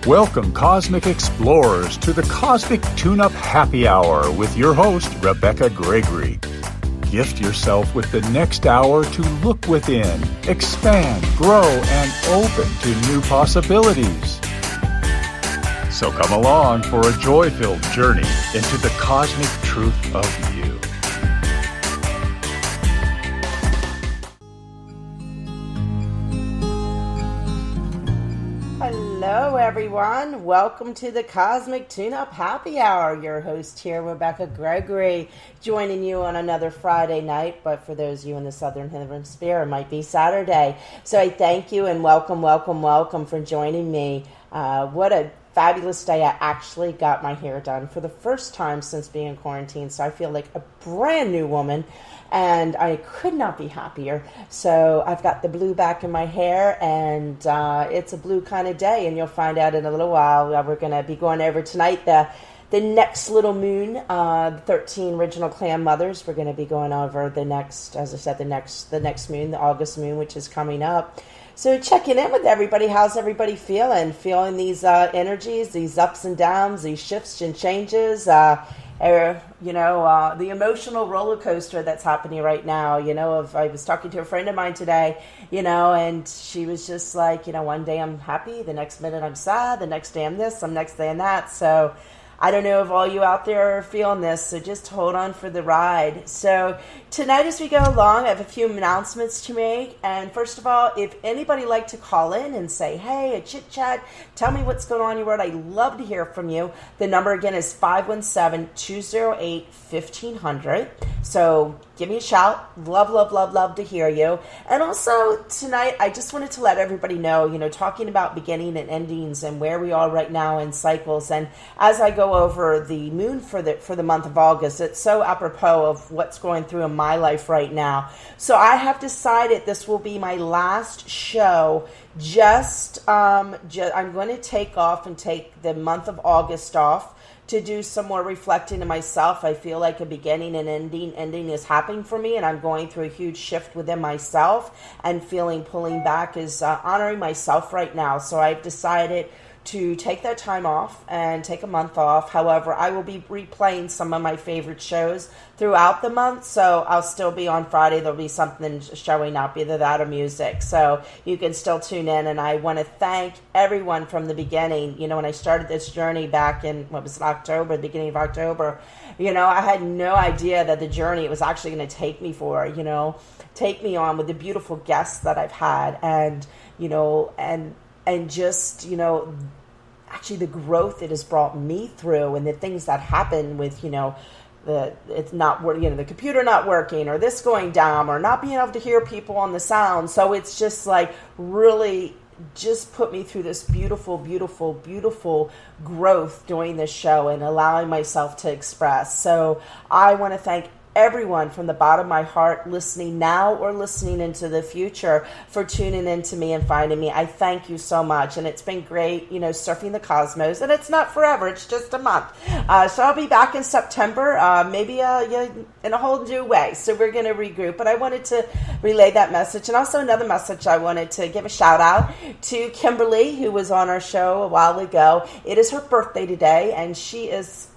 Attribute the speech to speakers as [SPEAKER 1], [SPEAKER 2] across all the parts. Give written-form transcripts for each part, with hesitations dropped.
[SPEAKER 1] Welcome, Cosmic Explorers, to the Cosmic Tune-Up Happy Hour with your host, Rebecka Gregory. Gift yourself with the next hour to look within, expand, grow, and open to new possibilities. So come along for a joy-filled journey into the cosmic truth of you.
[SPEAKER 2] Hello, everyone. Welcome to the Cosmic Tune-Up Happy Hour. Your host here, Rebecka Gregory, joining you on another Friday night. But for those of you in the Southern Hemisphere, it might be Saturday. So I thank you and welcome for joining me. What a fabulous day. I actually got my hair done for the first time since being in quarantine. So I feel like a brand new woman. And I could not be happier. So I've got the blue back in my hair, and it's a blue kind of day. And you'll find out in a little while. We're going to be going over tonight the next little moon, 13 original clan mothers. We're going to be going over the next, as I said, the next moon, the August moon, which is coming up. So checking in with everybody. How's everybody feeling? Feeling these energies, these ups and downs, these shifts and changes, the emotional roller coaster that's happening right now. I was talking to a friend of mine today, and she was just like, one day I'm happy, the next minute I'm sad, the next day I'm this, I'm next day I'm that. So I don't know if all you out there are feeling this, so just hold on for the ride. So tonight as we go along, I have a few announcements to make. And first of all, if anybody like to call in and say, hey, a chit chat, tell me what's going on in your world, I'd love to hear from you. The number again is 517-208-1500. So give me a shout. Love to hear you. And also tonight, I just wanted to let everybody know, talking about beginning and endings and where we are right now in cycles. And as I go over the moon for the month of August, it's so apropos of what's going through in my life right now. So I have decided this will be my last show. I'm going to take the month of August off to do some more reflecting of myself. I feel like a beginning and ending is happening for me, and I'm going through a huge shift within myself, and pulling back is honoring myself right now. So I've decided to take that time off and take a month off. However, I will be replaying some of my favorite shows throughout the month, so I'll still be on Friday. There'll be something showing up, either that or music, so you can still tune in. And I want to thank everyone from the beginning. When I started this journey back in, October, the beginning of October, I had no idea that the journey it was actually going to take me take me on with the beautiful guests that I've had, and just, actually the growth it has brought me through, and the things that happen with, it's not working, the computer not working, or this going down, or not being able to hear people on the sound. So it's just like really just put me through this beautiful growth doing this show and allowing myself to express. So I want to thank everyone from the bottom of my heart, listening now or listening into the future, for tuning in to me and finding me. I thank you so much, and it's been great, surfing the cosmos, and it's not forever, it's just a month. So I'll be back in September, maybe in a whole new way. So we're going to regroup, but I wanted to relay that message. And also another message, I wanted to give a shout out to Kimberly, who was on our show a while ago. It is her birthday today, and she is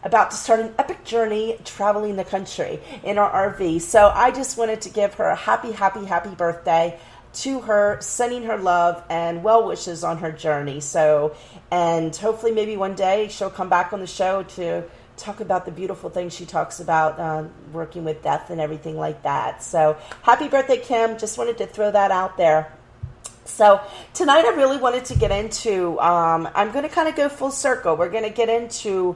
[SPEAKER 2] about to start an epic journey traveling the country in our RV. So I just wanted to give her a happy birthday to her, sending her love and well wishes on her journey. So, and hopefully maybe one day she'll come back on the show to talk about the beautiful things she talks about, working with death and everything like that. So happy birthday, Kim. Just wanted to throw that out there. So tonight I really wanted to get into, I'm going to kind of go full circle. We're going to get into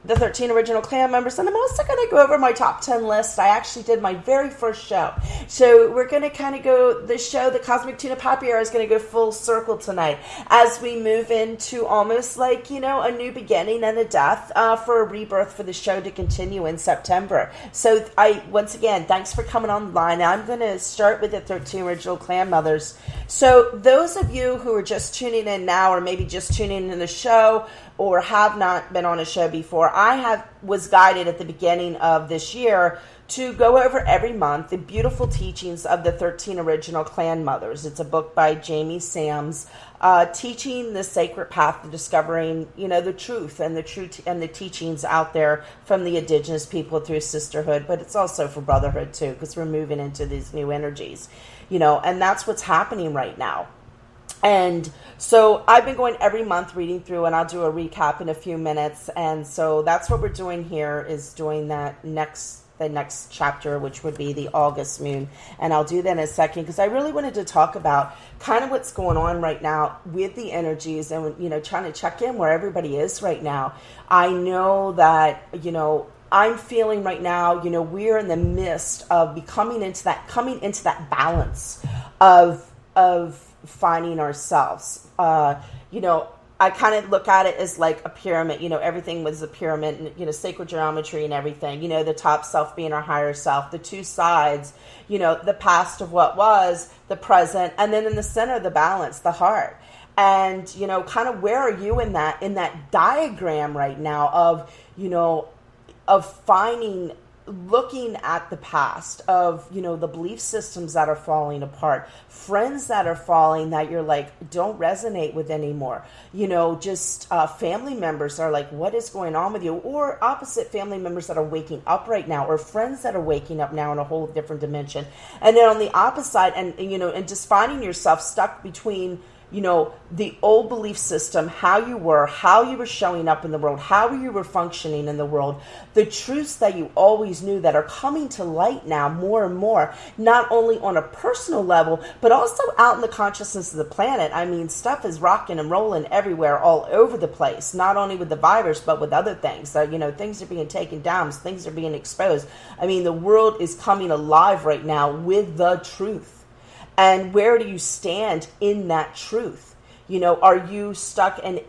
[SPEAKER 2] the 13 original clan members, and I'm also going to go over my top 10 list. I actually did my very first show. So we're going to kind of go, the Cosmic Tune-Up Happy Hour is going to go full circle tonight as we move into almost like, a new beginning and a death for a rebirth for the show to continue in September. So once again, thanks for coming online. Now I'm going to start with the 13 original clan mothers. So those of you who are just tuning in now, or maybe just tuning in the show, or have not been on a show before, I was guided at the beginning of this year to go over every month the beautiful teachings of the 13 original clan mothers. It's a book by Jamie Sams, teaching the sacred path to discovering, the truth and the teachings out there from the indigenous people through sisterhood, but it's also for brotherhood too, because we're moving into these new energies, and that's what's happening right now. And so I've been going every month reading through, and I'll do a recap in a few minutes. And so that's what we're doing here, is doing the next chapter, which would be the August moon. And I'll do that in a second, because I really wanted to talk about kind of what's going on right now with the energies and, trying to check in where everybody is right now. I know that, I'm feeling right now, we're in the midst of coming into that balance of finding ourselves. I kind of look at it as like a pyramid. Everything was a pyramid, and sacred geometry and everything. The top self being our higher self, the two sides, the past of what was, the present, and then in the center, the balance, the heart. And kind of where are you in that diagram right now of finding, looking at the past, of the belief systems that are falling apart, friends that are falling that you're like don't resonate with anymore, just family members are like, what is going on with you? Or opposite, family members that are waking up right now, or friends that are waking up now in a whole different dimension. And then on the opposite side, and just finding yourself stuck between the old belief system, how you were showing up in the world, how you were functioning in the world, the truths that you always knew that are coming to light now more and more, not only on a personal level, but also out in the consciousness of the planet. I mean, stuff is rocking and rolling everywhere, all over the place, not only with the virus, but with other things. So, things are being taken down, things are being exposed. I mean, the world is coming alive right now with the truth. And where do you stand in that truth? Are you stuck and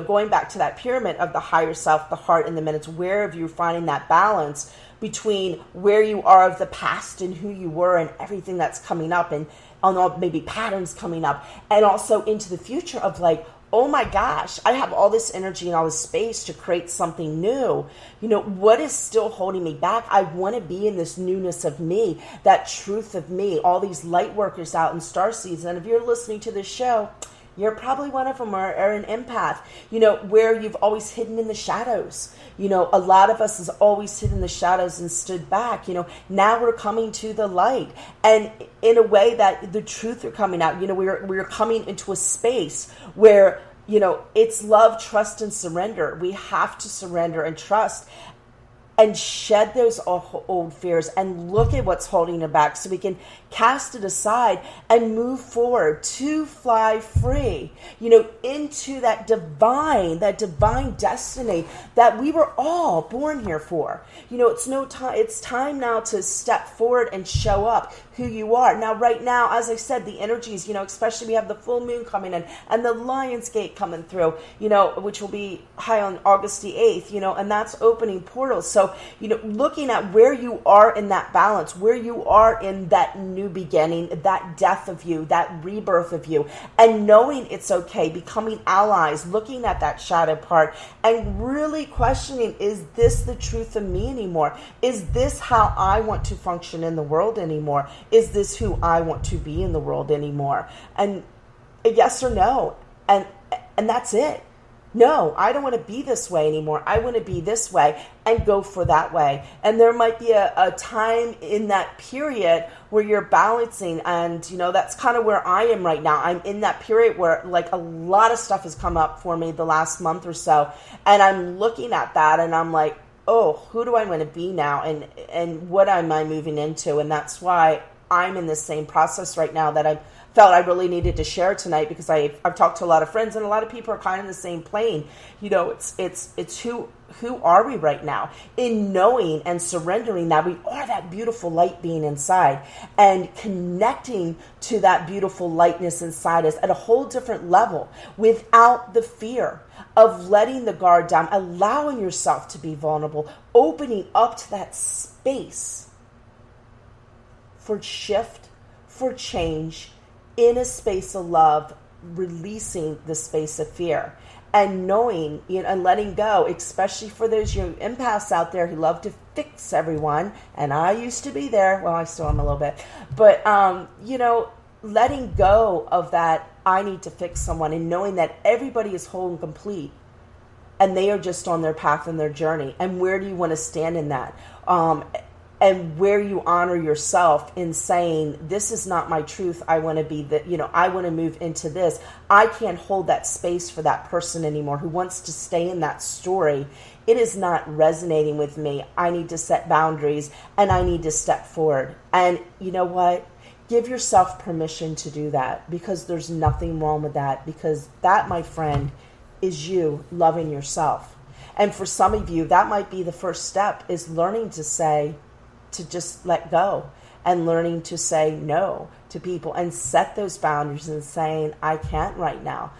[SPEAKER 2] going back to that pyramid of the higher self, the heart, and the minutes, where are you finding that balance between where you are of the past and who you were and everything that's coming up and maybe patterns coming up, and also into the future of like, oh my gosh, I have all this energy and all this space to create something new. What is still holding me back? I want to be in this newness of me, that truth of me, all these light workers out in starseeds. And if you're listening to this show, you're probably one of them, or an empath, where you've always hidden in the shadows. A lot of us has always hidden in the shadows and stood back. Now we're coming to the light. And in a way that the truth are coming out, we're coming into a space where, it's love, trust, and surrender. We have to surrender and trust and shed those old fears and look at what's holding it back, so we can cast it aside and move forward to fly free, into that divine destiny that we were all born here for. It's time now to step forward and show up who you are. Now, right now, as I said, the energies, especially we have the full moon coming in and the Lion's Gate coming through, which will be high on August the 8th, and that's opening portals. So, looking at where you are in that balance, where you are in that new beginning, that death of you, that rebirth of you, and knowing it's okay, becoming allies, looking at that shadow part and really questioning, is this the truth of me anymore? Is this how I want to function in the world anymore? Is this who I want to be in the world anymore? And a yes or no. And that's it. No, I don't want to be this way anymore. I want to be this way, and go for that way. And there might be a time in that period where you're balancing, and that's kind of where I am right now. I'm in that period where like a lot of stuff has come up for me the last month or so, and I'm looking at that and I'm like, oh, who do I want to be now, and what am I moving into? And that's why I'm in this same process right now that I felt I really needed to share tonight, because I've talked to a lot of friends, and a lot of people are kind of in the same plane. It's who are we right now, in knowing and surrendering that we are that beautiful light being inside, and connecting to that beautiful lightness inside us at a whole different level, without the fear of letting the guard down, allowing yourself to be vulnerable, opening up to that space for shift, for change, in a space of love, releasing the space of fear and knowing, and letting go, especially for those you empaths out there who love to fix everyone. And I used to be there. Well, I still am a little bit, but, letting go of that, I need to fix someone, and knowing that everybody is whole and complete and they are just on their path and their journey. And where do you want to stand in that? And where you honor yourself in saying, this is not my truth. I want to be I want to move into this. I can't hold that space for that person anymore who wants to stay in that story. It is not resonating with me. I need to set boundaries and I need to step forward. And you know what? Give yourself permission to do that, because there's nothing wrong with that, because that, my friend, is you loving yourself. And for some of you, that might be the first step, is learning to just let go and learning to say no to people and set those boundaries and saying, I can't right now.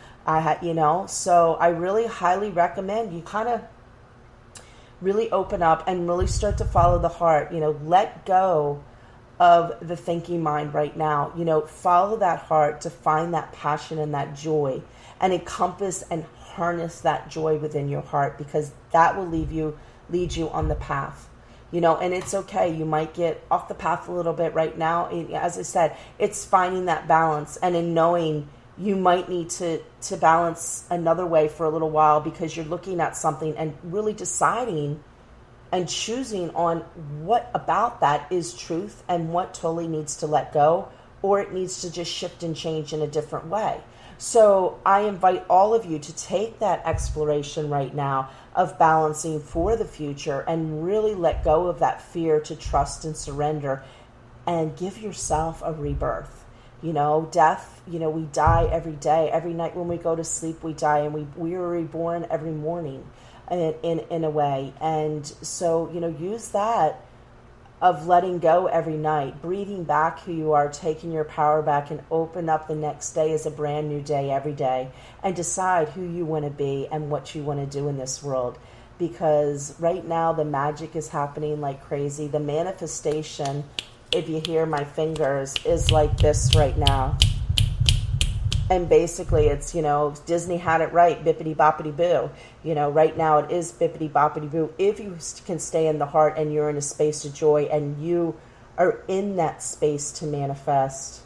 [SPEAKER 2] So I really highly recommend you kind of really open up and really start to follow the heart, let go of the thinking mind right now, follow that heart to find that passion and that joy, and encompass and harness that joy within your heart, because that will lead you on the path. And it's okay. You might get off the path a little bit right now. As I said, it's finding that balance, and in knowing you might need to balance another way for a little while, because you're looking at something and really deciding and choosing on what about that is truth and what totally needs to let go, or it needs to just shift and change in a different way. So I invite all of you to take that exploration right now of balancing for the future and really let go of that fear, to trust and surrender and give yourself a rebirth. Death, we die every day. Every night when we go to sleep, we die, and we are reborn every morning in a way. And so, use that of letting go every night, breathing back who you are, taking your power back, and open up the next day as a brand new day every day, and decide who you want to be and what you want to do in this world. Because right now the magic is happening like crazy. The manifestation, if you hear my fingers, is like this right now. And basically it's, Disney had it right, bippity boppity boo. Right now it is bippity boppity boo. If you can stay in the heart and you're in a space of joy and you are in that space to manifest,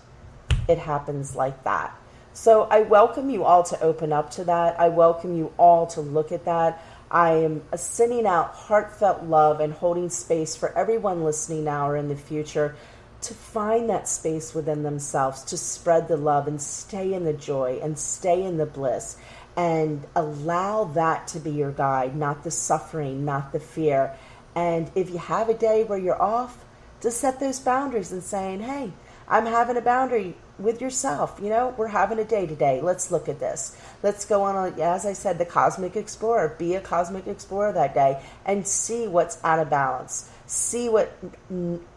[SPEAKER 2] it happens like that. So I welcome you all to open up to that. I welcome you all to look at that. I am sending out heartfelt love and holding space for everyone listening now or in the future to find that space within themselves, to spread the love and stay in the joy and stay in the bliss, and allow that to be your guide, not the suffering, not the fear. And if you have a day where you're off, to set those boundaries and saying, hey, I'm having a boundary with yourself. We're having a day today. Let's look at this. Let's go on, as I said, the Cosmic Explorer. Be a Cosmic Explorer that day and see what's out of balance. See what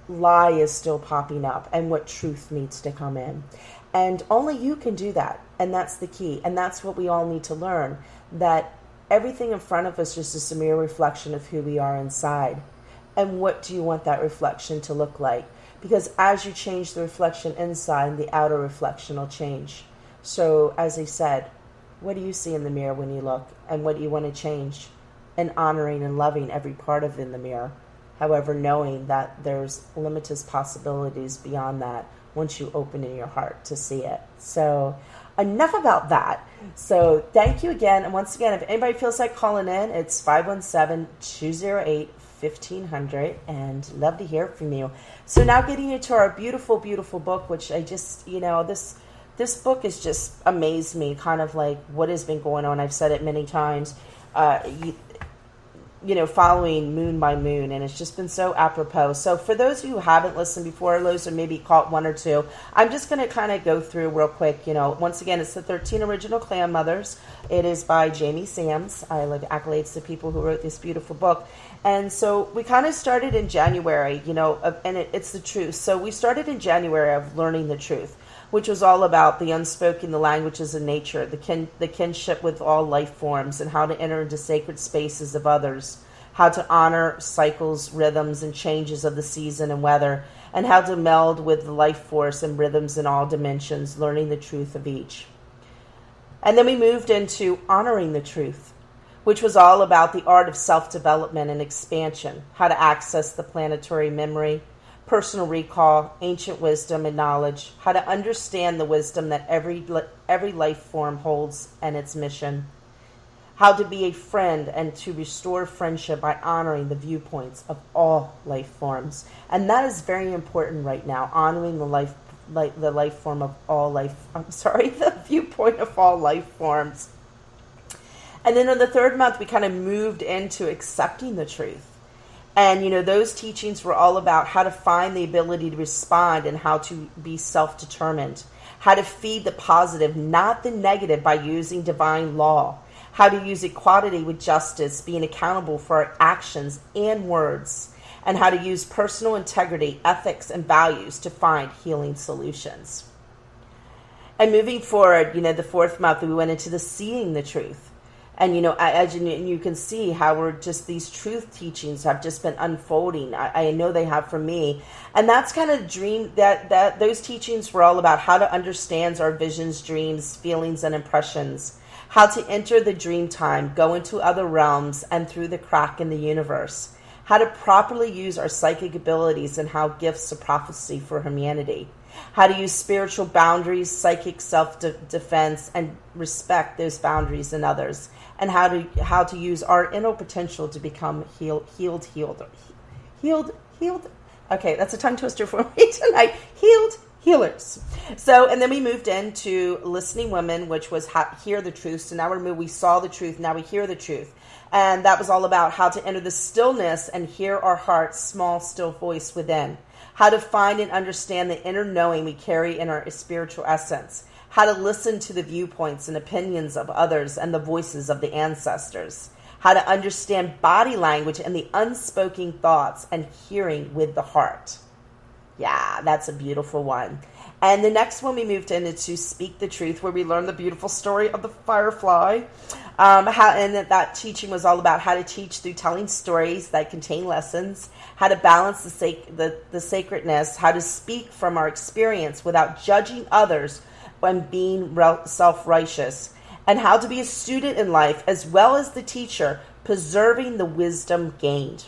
[SPEAKER 2] lie is still popping up and what truth needs to come in. And only you can do that. And that's the key. And that's what we all need to learn, that everything in front of us is just a mere reflection of who we are inside. And what do you want that reflection to look like? Because as you change the reflection inside, the outer reflection will change. So as I said, what do you see in the mirror when you look? And what do you want to change? And honoring and loving every part of in the mirror. However, knowing that there's limitless possibilities beyond that once you open in your heart to see it. So enough about that. So thank you again. And once again, if anybody feels like calling in, it's 517-208-1500, and love to hear from you. So now getting into our beautiful, beautiful book, which I just, this book has just amazed me, kind of like what has been going on. I've said it many times, following Moon by Moon, and it's just been so apropos. So for those of you who haven't listened before, those who maybe caught one or two, I'm just going to kind of go through real quick. Once again, it's the 13 Original Clan Mothers. It is by Jamie Sams. I like accolades to people who wrote this beautiful book. And so we kind of started in January, and it's the truth. So we started in January of learning the truth, which was all about the unspoken, the languages of nature, the kinship with all life forms, and how to enter into sacred spaces of others, how to honor cycles, rhythms, and changes of the season and weather, and how to meld with the life force and rhythms in all dimensions, learning the truth of each. And then we moved into honoring the truth, which was all about the art of self-development and expansion, how to access the planetary memory, personal recall, ancient wisdom and knowledge, how to understand the wisdom that every life form holds and its mission, how to be a friend and to restore friendship by honoring the viewpoints of all life forms. And that is very important right now, honoring the viewpoint of all life forms. And then in the third month, we kind of moved into accepting the truth. And, those teachings were all about how to find the ability to respond and how to be self-determined, how to feed the positive, not the negative, by using divine law, how to use equality with justice, being accountable for our actions and words, and how to use personal integrity, ethics, and values to find healing solutions. And moving forward, the fourth month, we went into the seeing the truth. And, as you can see how these truth teachings have just been unfolding. I know they have for me. And that's kind of that those teachings were all about how to understand our visions, dreams, feelings, and impressions, how to enter the dream time, go into other realms and through the crack in the universe, how to properly use our psychic abilities and how gifts of prophecy for humanity, how to use spiritual boundaries, psychic self-defense, and respect those boundaries in others, and how to use our inner potential to become healed. Okay, that's a tongue twister for me tonight. Healers. So, and then we moved into listening women, which was hear the truth. So now we saw the truth. Now we hear the truth. And that was all about how to enter the stillness and hear our heart's small, still voice within. How to find and understand the inner knowing we carry in our spiritual essence. How to listen to the viewpoints and opinions of others and the voices of the ancestors. How to understand body language and the unspoken thoughts and hearing with the heart. Yeah, that's a beautiful one. And the next one we moved into Speak the Truth, where we learned the beautiful story of the Firefly. That teaching was all about how to teach through telling stories that contain lessons, how to balance the sacredness, how to speak from our experience without judging others when being self-righteous, and how to be a student in life as well as the teacher, preserving the wisdom gained.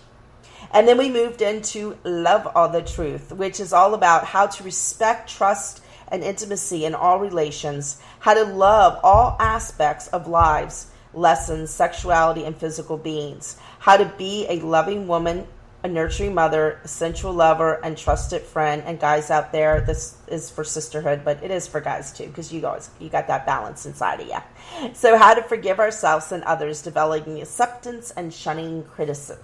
[SPEAKER 2] And then we moved into Love All the Truth, which is all about how to respect, trust, and intimacy in all relations, how to love all aspects of lives, lessons, sexuality, and physical beings, how to be a loving woman, a nurturing mother, a sensual lover, and trusted friend. And guys out there, this is for sisterhood, but it is for guys too, because you got that balance inside of you. So how to forgive ourselves and others, developing acceptance and shunning criticalness.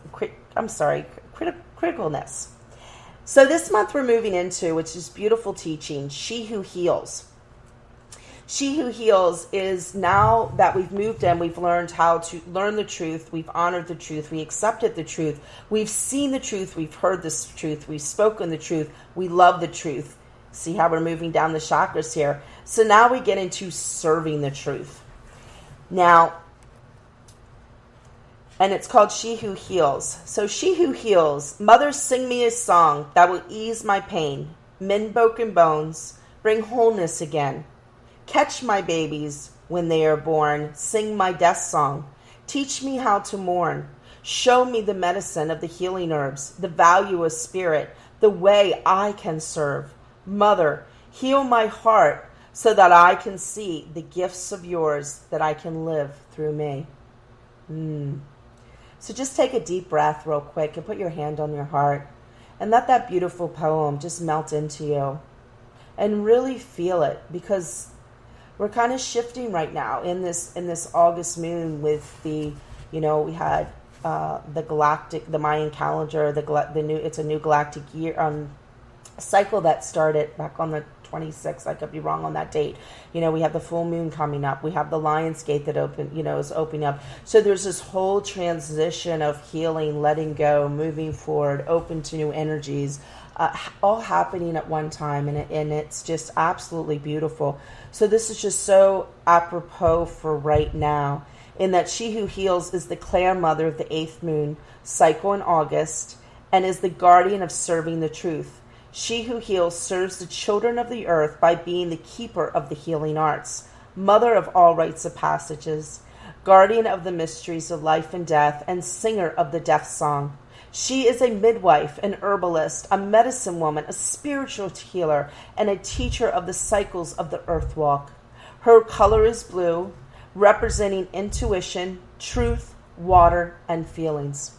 [SPEAKER 2] So this month we're moving into, which is beautiful teaching, She Who Heals. She Who Heals is, now that we've moved in, we've learned how to learn the truth, we've honored the truth, we accepted the truth, we've seen the truth, we've heard this truth, we've spoken the truth, we love the truth. See how we're moving down the chakras here? So now we get into serving the truth. Now, and it's called She Who Heals. So She Who Heals, mothers sing me a song that will ease my pain, mend broken bones, bring wholeness again. Catch my babies when they are born, sing my death song, teach me how to mourn, show me the medicine of the healing herbs, the value of spirit, the way I can serve. Mother, heal my heart so that I can see the gifts of yours that I can live through me. So just take a deep breath real quick and put your hand on your heart and let that beautiful poem just melt into you and really feel it, because we're kind of shifting right now in this August moon with the, we had the Mayan calendar, it's a new galactic year cycle that started back on the 26th. I could be wrong on that date. We have the full moon coming up. We have the Lion's Gate that is opening up. So there's this whole transition of healing, letting go, moving forward, open to new energies, all happening at one time, and it's just absolutely beautiful. So this is just so apropos for right now, in that She Who Heals is the clan mother of the 8th moon cycle in August and is the guardian of serving the truth. She Who Heals serves the children of the earth by being the keeper of the healing arts, mother of all rites of passages, guardian of the mysteries of life and death, and singer of the death song. She is a midwife, an herbalist, a medicine woman, a spiritual healer, and a teacher of the cycles of the earth walk. Her color is blue, representing intuition, truth, water, and feelings.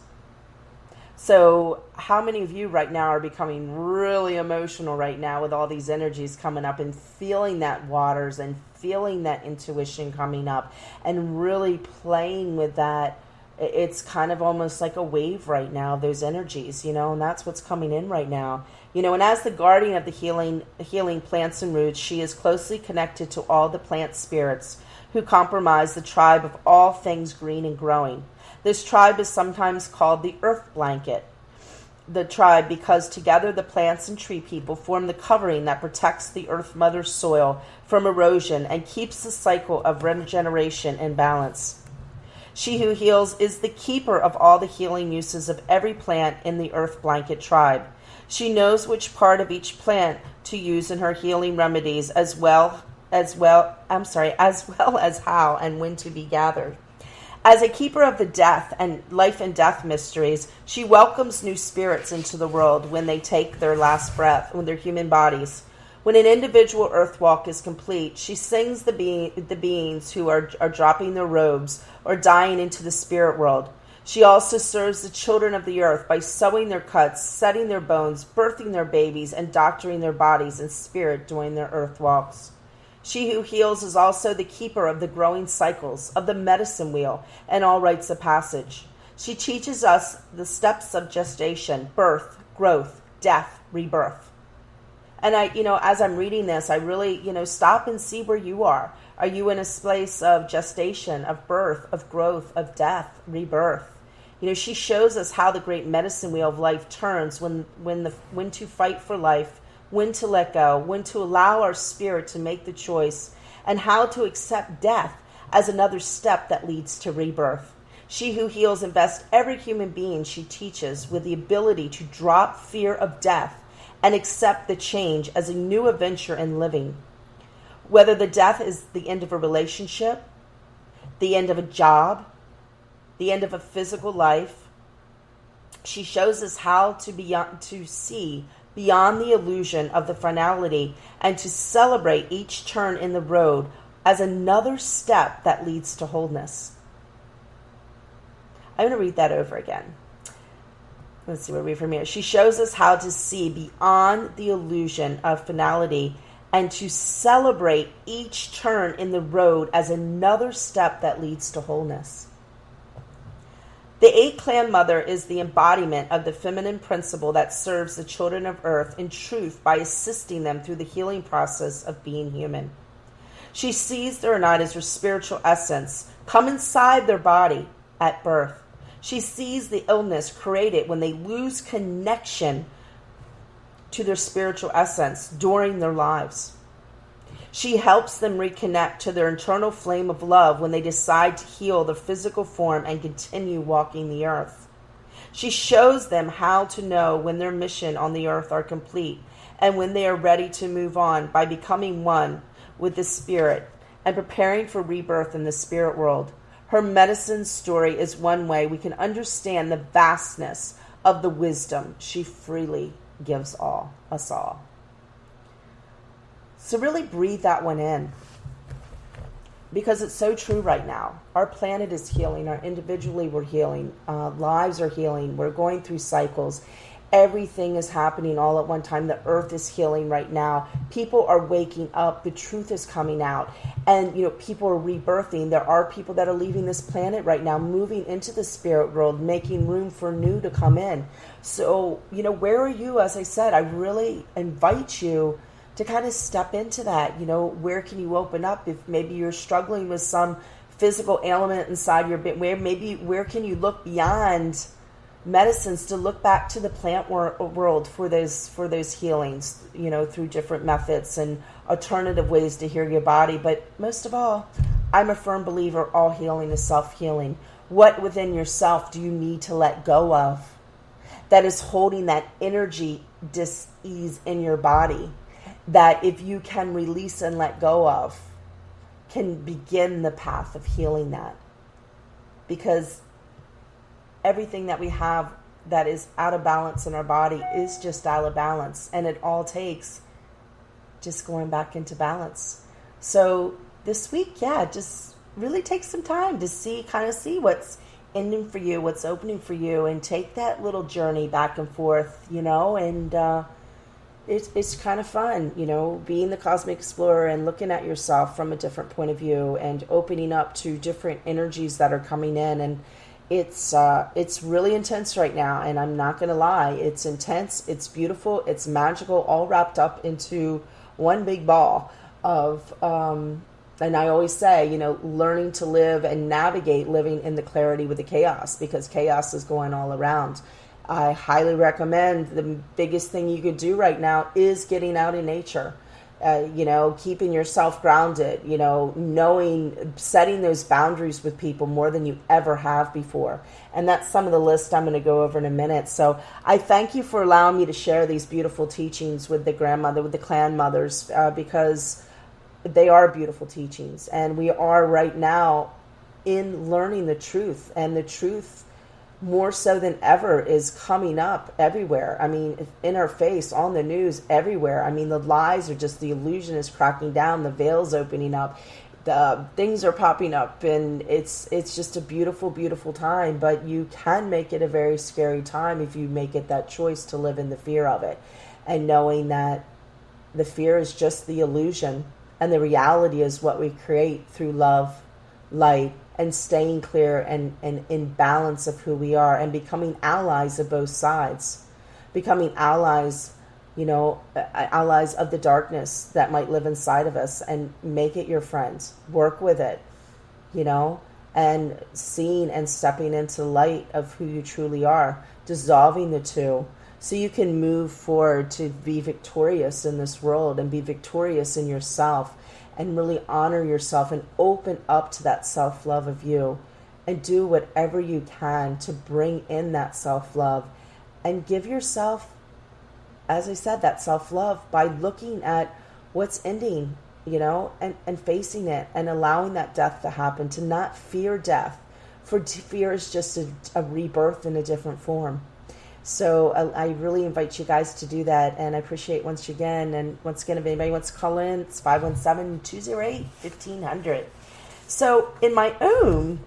[SPEAKER 2] So how many of you right now are becoming really emotional right now with all these energies coming up and feeling that waters and feeling that intuition coming up and really playing with that? It's kind of almost like a wave right now, those energies, and that's what's coming in right now. And as the guardian of the healing plants and roots, she is closely connected to all the plant spirits who comprise the tribe of all things green and growing. This tribe is sometimes called the earth blanket. The tribe because together the plants and tree people form the covering that protects the earth mother's soil from erosion and keeps the cycle of regeneration in balance. She who heals is the keeper of all the healing uses of every plant in the earth blanket tribe. She knows which part of each plant to use in her healing remedies as well as how and when to be gathered. As a keeper of the death and life and death mysteries, she welcomes new spirits into the world when they take their last breath with their human bodies. When an individual earth walk is complete, she sings the beings who are dropping their robes or dying into the spirit world. She also serves the children of the earth by sewing their cuts, setting their bones, birthing their babies, and doctoring their bodies in spirit during their earth walks. She who heals is also the keeper of the growing cycles, of the medicine wheel, and all rites of passage. She teaches us the steps of gestation, birth, growth, death, rebirth. And as I'm reading this, I really, stop and see where you are. Are you in a place of gestation, of birth, of growth, of death, rebirth? She shows us how the great medicine wheel of life turns when to fight for life, when to let go, when to allow our spirit to make the choice, and how to accept death as another step that leads to rebirth. She who heals invests every human being she teaches with the ability to drop fear of death and accept the change as a new adventure in living. Whether the death is the end of a relationship, the end of a job, the end of a physical life, she shows us how to see beyond the illusion of the finality and to celebrate each turn in the road as another step that leads to wholeness. I'm going to read that over again. Let's see, we'll read from here. She shows us how to see beyond the illusion of finality and to celebrate each turn in the road as another step that leads to wholeness. The 8-clan mother is the embodiment of the feminine principle that serves the children of earth in truth by assisting them through the healing process of being human. She sees their night as her spiritual essence come inside their body at birth. She sees the illness created when they lose connection to their spiritual essence during their lives. She helps them reconnect to their internal flame of love when they decide to heal the physical form and continue walking the earth. She shows them how to know when their mission on the earth are complete and when they are ready to move on by becoming one with the spirit and preparing for rebirth in the spirit world. Her medicine story is one way we can understand the vastness of the wisdom she freely gives us all. So really breathe that one in, because it's so true right now. Our planet is healing. Individually we're healing. Lives are healing. We're going through cycles. Everything is happening all at one time. The earth is healing right now. People are waking up. The truth is coming out. And, people are rebirthing. There are people that are leaving this planet right now, moving into the spirit world, making room for new to come in. So, where are you? As I said, I really invite you to kind of step into that. Where can you open up if maybe you're struggling with some physical ailment inside your body? Where can you look beyond medicines to look back to the plant world for those healings, through different methods and alternative ways to heal your body. But most of all, I'm a firm believer all healing is self-healing. What within yourself do you need to let go of that is holding that energy dis-ease in your body, that if you can release and let go of, can begin the path of healing that. Because everything that we have that is out of balance in our body is just out of balance. And it all takes just going back into balance. So this week, just really take some time to kind of see what's ending for you, what's opening for you, and take that little journey back and forth, and it's kind of fun, being the cosmic explorer and looking at yourself from a different point of view and opening up to different energies that are coming in. And it's really intense right now, and I'm not going to lie. It's intense, it's beautiful, it's magical, all wrapped up into one big ball of, and I always say, learning to live and navigate living in the clarity with the chaos, because chaos is going all around. I highly recommend the biggest thing you could do right now is getting out in nature, keeping yourself grounded, setting those boundaries with people more than you ever have before. And that's some of the list I'm going to go over in a minute. So I thank you for allowing me to share these beautiful teachings with the grandmother, with the clan mothers, because they are beautiful teachings. And we are right now in learning the truth, and the truth more so than ever is coming up everywhere. I mean, in our face, on the news, everywhere. I mean, the lies are just, the illusion is cracking down, the veil's opening up, the things are popping up, and it's just a beautiful, beautiful time. But you can make it a very scary time if you make it that choice to live in the fear of it, and knowing that the fear is just the illusion, and the reality is what we create through love, light, and staying clear and in balance of who we are, and becoming allies of both sides, becoming allies, allies of the darkness that might live inside of us, and make it your friend, work with it, and seeing and stepping into the light of who you truly are, dissolving the two, so you can move forward to be victorious in this world and be victorious in yourself, and really honor yourself and open up to that self-love of you, and do whatever you can to bring in that self-love, and give yourself, as I said, that self-love by looking at what's ending, and facing it, and allowing that death to happen, to not fear death, for fear is just a rebirth in a different form. So I really invite you guys to do that, and I appreciate once again. And once again, if anybody wants to call in, it's 517-208-1500. So in my own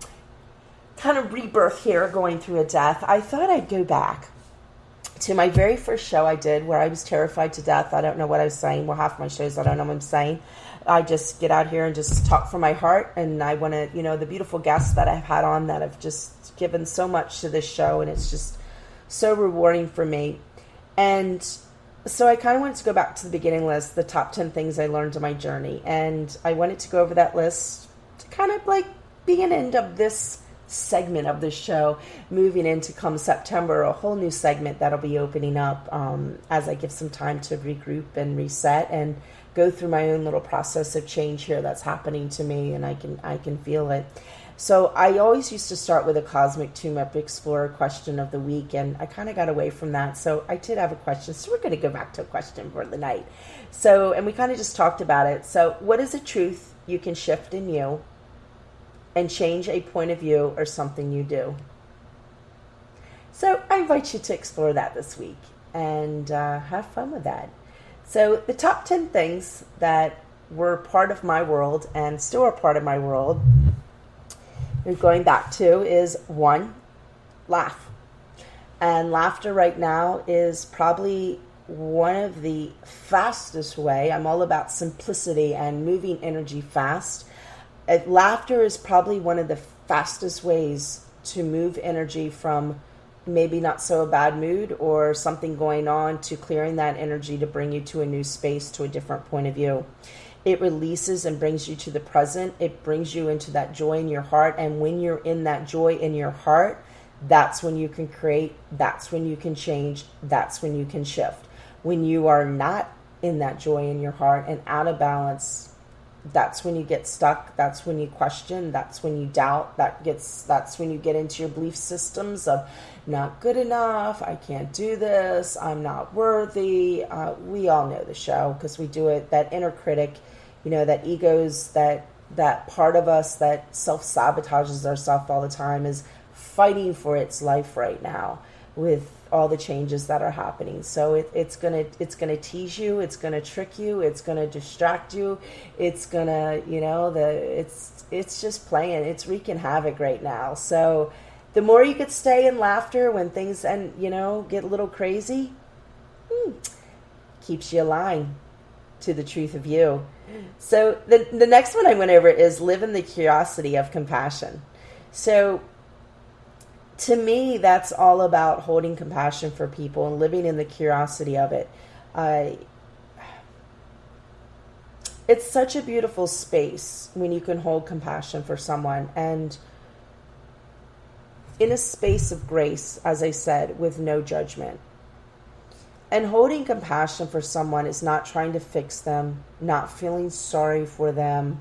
[SPEAKER 2] kind of rebirth here, going through a death, I thought I'd go back to my very first show I did, where I was terrified to death. I don't know what I was saying. Well, half my shows, I don't know what I'm saying. I just get out here and just talk from my heart, and I want to, the beautiful guests that I've had on that have just given so much to this show, and it's just so rewarding for me. And so I kind of wanted to go back to the beginning list, the top 10 things I learned in my journey. And I wanted to go over that list to kind of like be an end of this segment of the show, moving into come September, a whole new segment that'll be opening up as I give some time to regroup and reset and go through my own little process of change here that's happening to me, and I can feel it. So I always used to start with a Cosmic Tune-Up Explorer question of the week, and I kind of got away from that. So I did have a question, so we're going to go back to a question for the night. So, and we kind of just talked about it. So what is a truth you can shift in you and change a point of view or something you do? So I invite you to explore that this week and have fun with that. So the top 10 things that were part of my world and still are part of my world, we're going back to, is 1, laugh. And laughter right now is probably one of the fastest way. I'm all about simplicity and moving energy fast. Laughter is probably one of the fastest ways to move energy from maybe not so a bad mood or something going on to clearing that energy to bring you to a new space, to a different point of view. It releases and brings you to the present. It brings you into that joy in your heart. And when you're in that joy in your heart, that's when you can create. That's when you can change. That's when you can shift. When you are not in that joy in your heart and out of balance, that's when you get stuck. That's when you question. That's when you doubt. That's when you get into your belief systems of not good enough. I can't do this. I'm not worthy. We all know the show because we do it. That inner critic, that egos that that part of us that self-sabotages ourselves all the time is fighting for its life right now with all the changes that are happening. So it's gonna tease you, it's gonna trick you, it's gonna distract you, it's gonna, it's just playing, it's wreaking havoc right now. So the more you could stay in laughter when things get a little crazy, keeps you aligned to the truth of you. So the next one I went over is live in the curiosity of compassion. So to me, that's all about holding compassion for people and living in the curiosity of it. It's such a beautiful space when you can hold compassion for someone, and in a space of grace, as I said, with no judgment. And holding compassion for someone is not trying to fix them, not feeling sorry for them,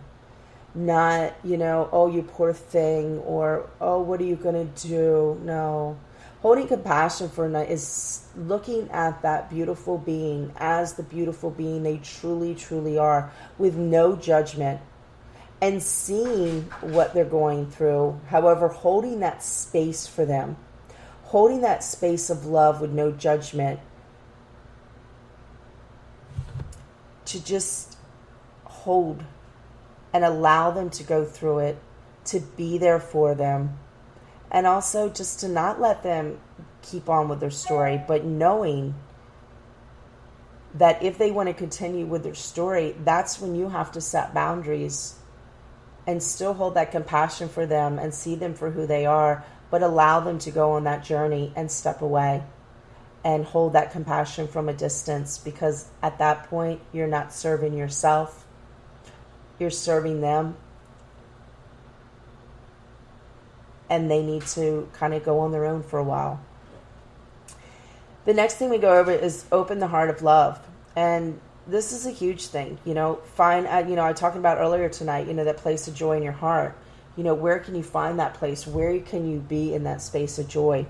[SPEAKER 2] not, oh, you poor thing, or, oh, what are you going to do? No. Holding compassion for them is looking at that beautiful being as the beautiful being they truly, truly are, with no judgment, and seeing what they're going through. However, holding that space for them, holding that space of love with no judgment, to just hold and allow them to go through it, to be there for them, and also just to not let them keep on with their story, but knowing that if they want to continue with their story, that's when you have to set boundaries and still hold that compassion for them and see them for who they are, but allow them to go on that journey and step away and hold that compassion from a distance, because at that point, you're not serving yourself, you're serving them, and they need to kind of go on their own for a while. The next thing we go over is open the heart of love. And this is a huge thing, find, I talked about earlier tonight, that place of joy in your heart. Where can you find that place? Where can you be in that space of joy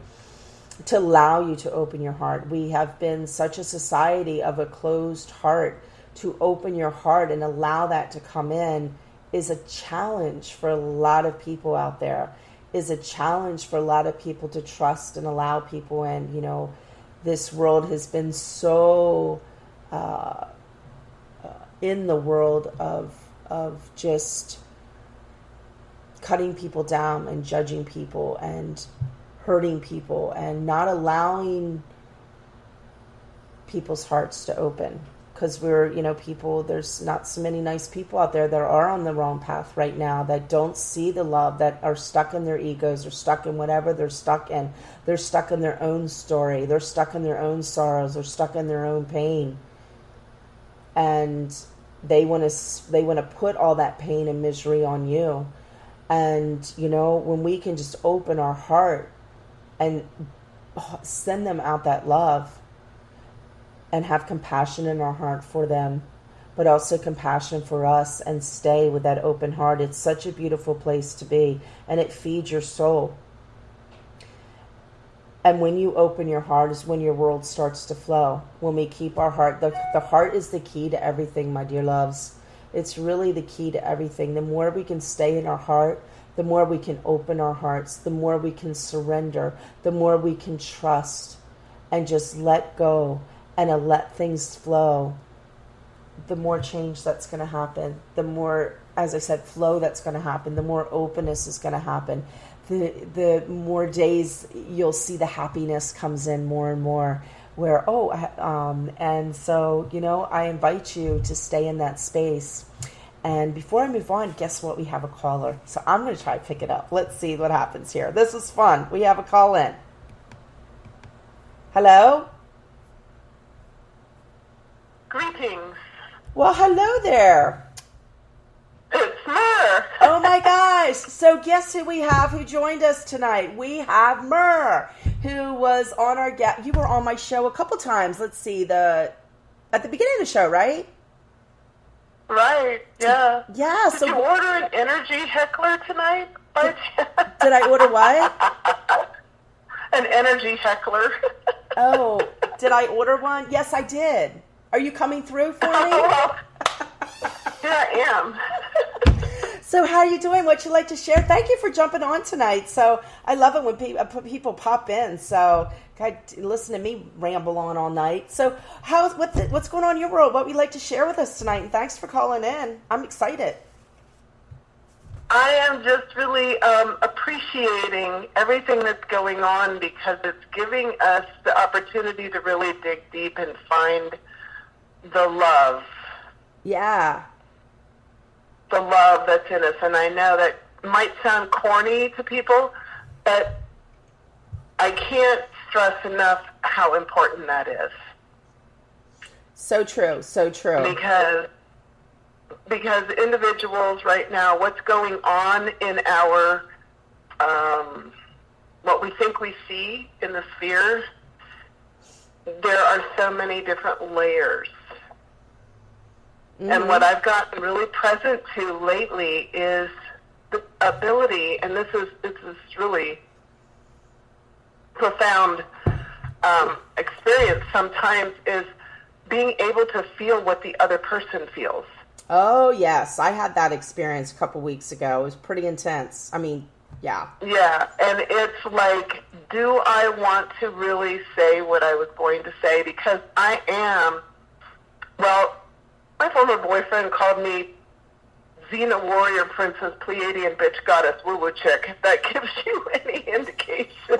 [SPEAKER 2] to allow you to open your heart? We have been such a society of a closed heart. To open your heart and allow that to come in is a challenge for a lot of people out there, is a challenge for a lot of people to trust and allow people in. This world has been so in the world of just cutting people down and judging people and hurting people and not allowing people's hearts to open. Because we're, people, there's not so many nice people out there that are on the wrong path right now, that don't see the love, that are stuck in their egos, or stuck in whatever they're stuck in. They're stuck in their own story. They're stuck in their own sorrows. They're stuck in their own pain. And they want to put all that pain and misery on you. And, when we can just open our heart and send them out that love, and have compassion in our heart for them, but also compassion for us, and stay with that open heart. It's such a beautiful place to be, and it feeds your soul. And when you open your heart is when your world starts to flow. When we keep our heart, the heart is the key to everything, my dear loves. It's really the key to everything. The more we can stay in our heart, the more we can open our hearts, the more we can surrender, the more we can trust and just let go and let things flow, the more change that's going to happen. The more, as I said, flow that's going to happen. The more openness is going to happen. The more days you'll see the happiness comes in more and more. And so, I invite you to stay in that space. And before I move on, guess what? We have a caller. So I'm going to try to pick it up. Let's see what happens here. This is fun. We have a call in. Hello?
[SPEAKER 3] Greetings.
[SPEAKER 2] Well, hello there.
[SPEAKER 3] It's Myrrh.
[SPEAKER 2] Oh my gosh. So guess who we have who joined us tonight? We have Myrrh, who was on our you were on my show a couple times. Let's see, at the beginning of the show, right?
[SPEAKER 3] Right, yeah.
[SPEAKER 2] Yeah.
[SPEAKER 3] Did you order an energy heckler tonight?
[SPEAKER 2] Did I order what?
[SPEAKER 3] An energy heckler.
[SPEAKER 2] Oh, did I order one? Yes, I did. Are you coming through for me?
[SPEAKER 3] Here I am.
[SPEAKER 2] So how are you doing? What you like to share? Thank you for jumping on tonight. So I love it when people pop in. So listen to me ramble on all night. So what's going on in your world? What would you like to share with us tonight? And thanks for calling in. I'm excited.
[SPEAKER 3] I am just really appreciating everything that's going on because it's giving us the opportunity to really dig deep and find the love.
[SPEAKER 2] Yeah.
[SPEAKER 3] The love that's in us. And I know that might sound corny to people, but I can't stress enough how important that is. So true. Because individuals right now, what's going on in our, what we think we see in the sphere, there are so many different layers. Mm-hmm. And what I've gotten really present to lately is the ability, and this is really profound experience sometimes, is being able to feel what the other person feels.
[SPEAKER 2] Oh, yes. I had that experience a couple weeks ago. It was pretty intense. I mean, yeah.
[SPEAKER 3] Yeah, and it's like, do I want to really say what I was going to say? Because I am, well, my former boyfriend called me Xena Warrior Princess Pleiadian Bitch Goddess Woo Woo Chick, if that gives you any indication.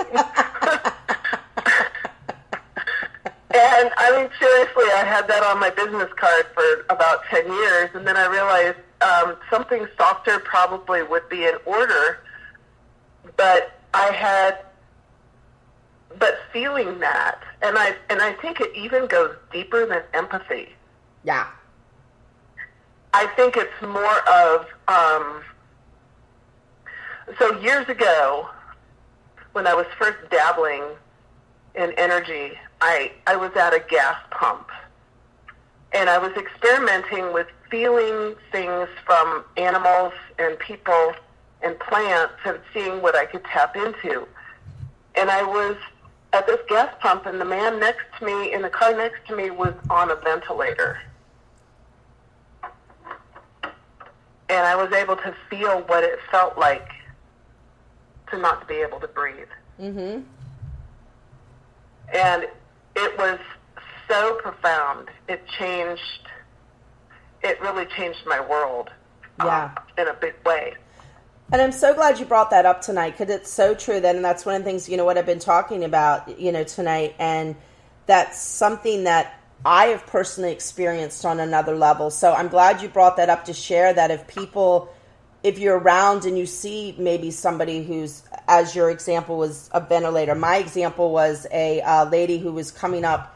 [SPEAKER 3] And I mean, seriously, I had that on my business card for about 10 years, and then I realized something softer probably would be in order, but feeling that, and I think it even goes deeper than empathy.
[SPEAKER 2] Yeah.
[SPEAKER 3] I think it's more of, so years ago, when I was first dabbling in energy, I was at a gas pump, and I was experimenting with feeling things from animals and people and plants and seeing what I could tap into. And I was at this gas pump, and the man next to me, in the car next to me, was on a ventilator. And I was able to feel what it felt like to not be able to breathe. Mm-hmm. And it was so profound. It really changed my world in a big way.
[SPEAKER 2] And I'm so glad you brought that up tonight, because it's so true. And that's one of the things, what I've been talking about, tonight. And that's something that I have personally experienced on another level. So I'm glad you brought that up to share that if you're around and you see maybe somebody who's, as your example was a ventilator. My example was a lady who was coming up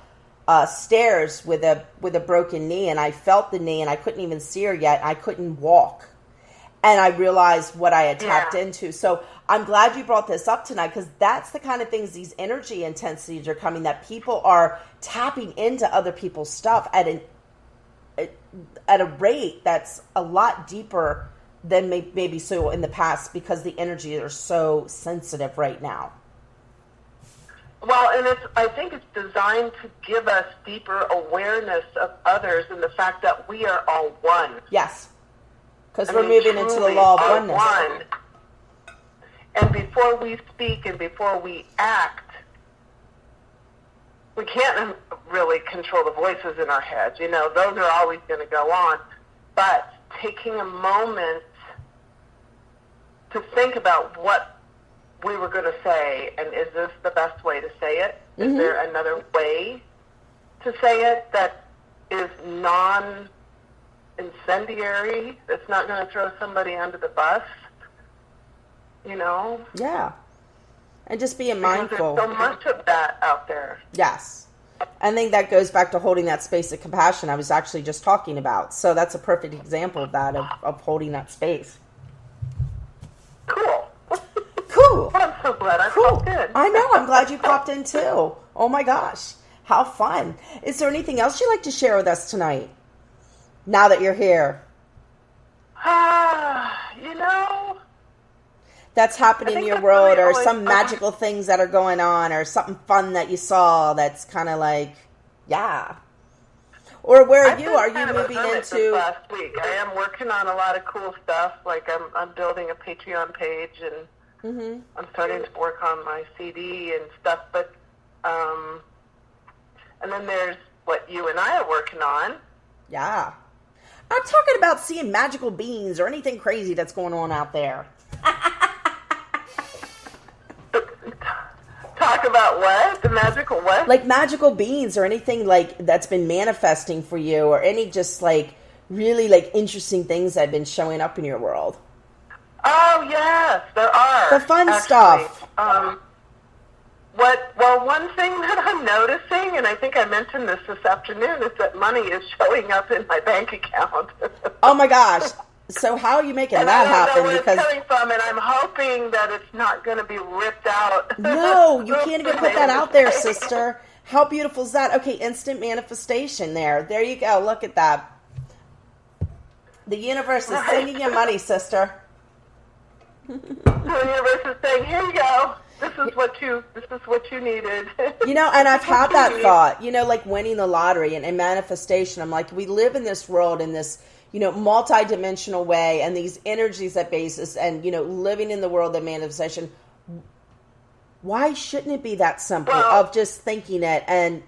[SPEAKER 2] stairs with a broken knee, and I felt the knee, and I couldn't even see her yet. I couldn't walk. And I realized what I had tapped into. So I'm glad you brought this up tonight, because that's the kind of things, these energy intensities are coming, that people are tapping into other people's stuff at a rate that's a lot deeper than maybe so in the past, because the energies are so sensitive right now.
[SPEAKER 3] Well, and I think it's designed to give us deeper awareness of others and the fact that we are all one.
[SPEAKER 2] Yes. Because we're moving into the law of oneness.
[SPEAKER 3] One. And before we speak and before we act, we can't really control the voices in our heads. Those are always going to go on. But taking a moment to think about what we were going to say, and is this the best way to say it? Mm-hmm. Is there another way to say it that is non-incendiary, that's not going to throw somebody under the bus?
[SPEAKER 2] Yeah. And just being mindful.
[SPEAKER 3] There's so much of that out there.
[SPEAKER 2] Yes. I think that goes back to holding that space of compassion I was actually just talking about. So that's a perfect example of that, of holding that space.
[SPEAKER 3] Cool.
[SPEAKER 2] Cool.
[SPEAKER 3] Well, I'm so glad I popped in.
[SPEAKER 2] I know. I'm glad you popped in too. Oh my gosh. How fun. Is there anything else you'd like to share with us tonight, now that you're here? That's happening in your world, or some magical things that are going on, or something fun that you saw that's kind of like, yeah. Or where are
[SPEAKER 3] I've
[SPEAKER 2] you?
[SPEAKER 3] been
[SPEAKER 2] Are you
[SPEAKER 3] kind of a
[SPEAKER 2] moving
[SPEAKER 3] hermit
[SPEAKER 2] into?
[SPEAKER 3] this last week. I am working on a lot of cool stuff. Like I'm building a Patreon page, and I'm starting to work on my CD and stuff. But and then there's what you and I are working on.
[SPEAKER 2] Yeah. I'm talking about seeing magical beings or anything crazy that's going on out there.
[SPEAKER 3] Talk about what? The magical what?
[SPEAKER 2] Like magical beings or anything like that's been manifesting for you, or any just like really like interesting things that have been showing up in your world.
[SPEAKER 3] Oh yes, there are.
[SPEAKER 2] The fun stuff.
[SPEAKER 3] One thing that I'm noticing, and I think I mentioned this afternoon, is that money is showing up in my bank account.
[SPEAKER 2] Oh my gosh. So how are you making
[SPEAKER 3] and
[SPEAKER 2] that
[SPEAKER 3] I don't
[SPEAKER 2] happen?
[SPEAKER 3] know where
[SPEAKER 2] Because
[SPEAKER 3] it's coming from, and I'm hoping that it's not going to be ripped out.
[SPEAKER 2] no, you can't even put that out there, sister. How beautiful is that? Okay, instant manifestation there. There you go. Look at that. The universe is sending you money, sister.
[SPEAKER 3] The universe is saying, "Here you go. This is what you needed."
[SPEAKER 2] You know, and I've had that thought, you know, like winning the lottery and manifestation. I'm like, we live in this world in this, you know, multi-dimensional way, and these energies at basis, and, you know, living in the world of manifestation. Why shouldn't it be that simple of just thinking it and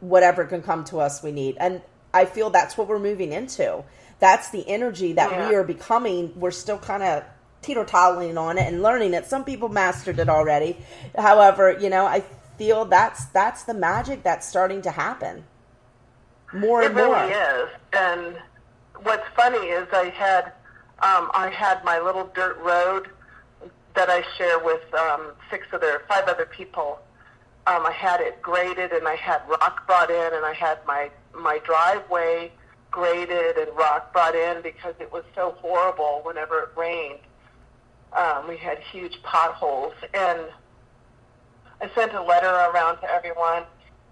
[SPEAKER 2] whatever can come to us we need? And I feel that's what we're moving into. That's the energy that we are becoming. We're still kind of teeter-tottering on it and learning it. Some people mastered it already. However, you know, I feel that's the magic that's starting to happen more and more.
[SPEAKER 3] It really is. And what's funny is I had my little dirt road that I share with 5 other people. I had it graded, and I had rock brought in, and I had my driveway graded and rock brought in because it was so horrible whenever it rained. We had huge potholes, and I sent a letter around to everyone,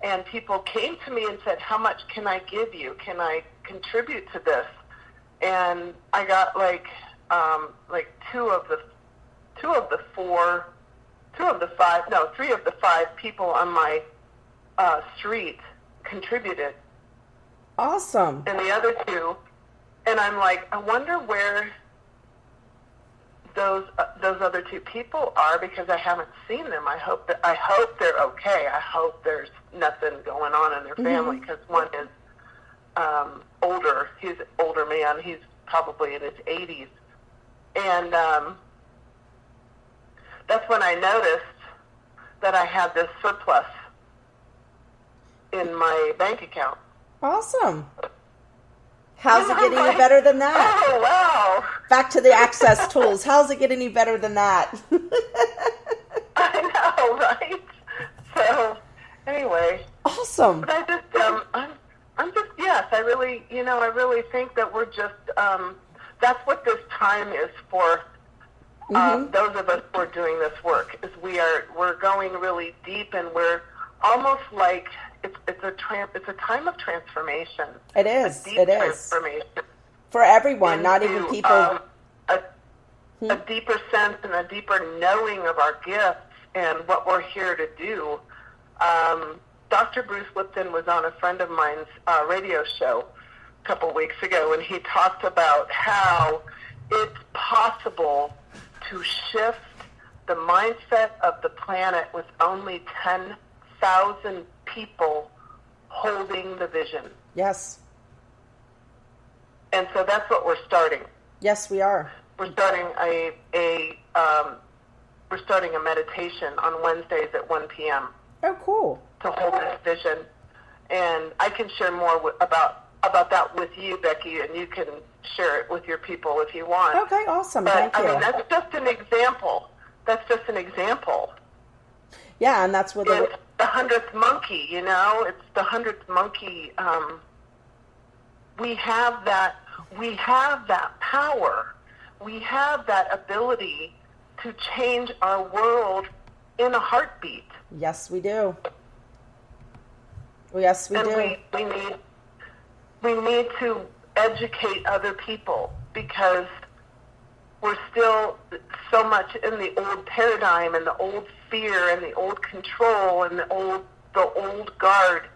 [SPEAKER 3] and people came to me and said, "How much can I give you? Can I contribute to this?" And I got like 3 of the 5 people on my street contributed.
[SPEAKER 2] Awesome.
[SPEAKER 3] And the other 2, and I'm like, I wonder where those other 2 people are, because I haven't seen them. I hope they're okay. I hope there's nothing going on in their family, because one is older. He's an older man. He's probably in his 80s, and that's when I noticed that I had this surplus in my bank account.
[SPEAKER 2] Awesome. How's it getting any better than that?
[SPEAKER 3] Oh, wow.
[SPEAKER 2] Back to the access tools. How's it getting any better than that?
[SPEAKER 3] I know, right? So, anyway.
[SPEAKER 2] Awesome.
[SPEAKER 3] But I just, yes, I really think that we're just, that's what this time is for. Those of us who are doing this work, is we're going really deep, and we're almost like it's a time of transformation.
[SPEAKER 2] It is.
[SPEAKER 3] A deep
[SPEAKER 2] it is
[SPEAKER 3] transformation
[SPEAKER 2] for everyone, not even people.
[SPEAKER 3] A deeper sense and a deeper knowing of our gifts and what we're here to do. Dr. Bruce Lipton was on a friend of mine's radio show a couple weeks ago, and he talked about how it's possible to shift the mindset of the planet with only 10,000 people holding the vision.
[SPEAKER 2] Yes.
[SPEAKER 3] And so that's what we're starting.
[SPEAKER 2] Yes, we are.
[SPEAKER 3] We're starting we're starting a meditation on Wednesdays at 1 p.m.
[SPEAKER 2] Oh, cool.
[SPEAKER 3] to hold this vision. And I can share more about that with you, Becky, and you can share it with your people if you want.
[SPEAKER 2] Okay, awesome.
[SPEAKER 3] But,
[SPEAKER 2] Thank you.
[SPEAKER 3] I mean, that's just an example.
[SPEAKER 2] Yeah, and that's what
[SPEAKER 3] It's the 100th monkey, you know? It's the 100th monkey. We have that power. We have that ability to change our world in a heartbeat.
[SPEAKER 2] Yes, we do. Yes, we do.
[SPEAKER 3] And we need to educate other people, because we're still so much in the old paradigm and the old fear and the old control and the old guard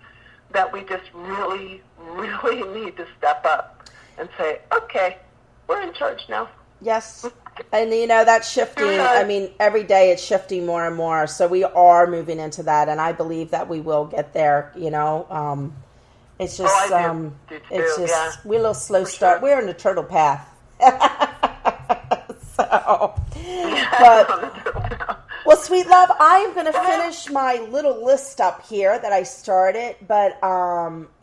[SPEAKER 3] that we just really, really need to step up and say, okay, we're in charge now.
[SPEAKER 2] Yes. And, that's shifting. I mean, every day it's shifting more and more. So we are moving into that. And I believe that we will get there, It's just, we're a little slow start. Sure. We're in the turtle path. Well, sweet love, I am going to finish my little list up here that I started. But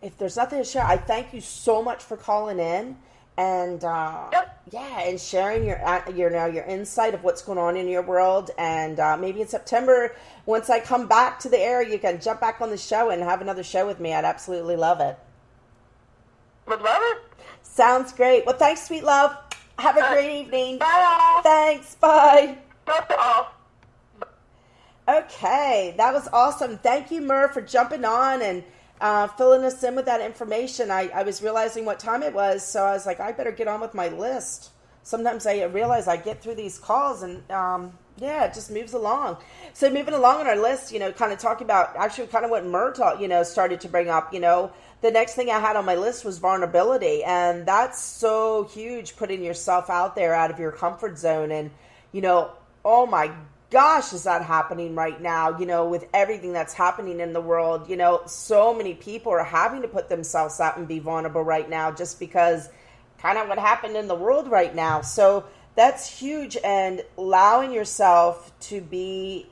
[SPEAKER 2] if there's nothing to share, I thank you so much for calling in and and sharing your insight of what's going on in your world. And maybe in September, once I come back to the air, you can jump back on the show and have another show with me. I'd absolutely love it.
[SPEAKER 3] Would love it.
[SPEAKER 2] Sounds great. Well, thanks, sweet love. Have a great evening.
[SPEAKER 3] Bye, all.
[SPEAKER 2] Thanks. Bye.
[SPEAKER 3] Bye, all.
[SPEAKER 2] Okay, that was awesome. Thank you, Mur, for jumping on and filling us in with that information. I was realizing what time it was, so I was like, I better get on with my list. Sometimes I realize I get through these calls and, it just moves along. So moving along on our list, kind of talking about actually kind of what Mur started to bring up, The next thing I had on my list was vulnerability, and that's so huge, putting yourself out there out of your comfort zone. And, oh my gosh, is that happening right now, with everything that's happening in the world. So many people are having to put themselves out and be vulnerable right now just because kind of what happened in the world right now. So that's huge, and allowing yourself to be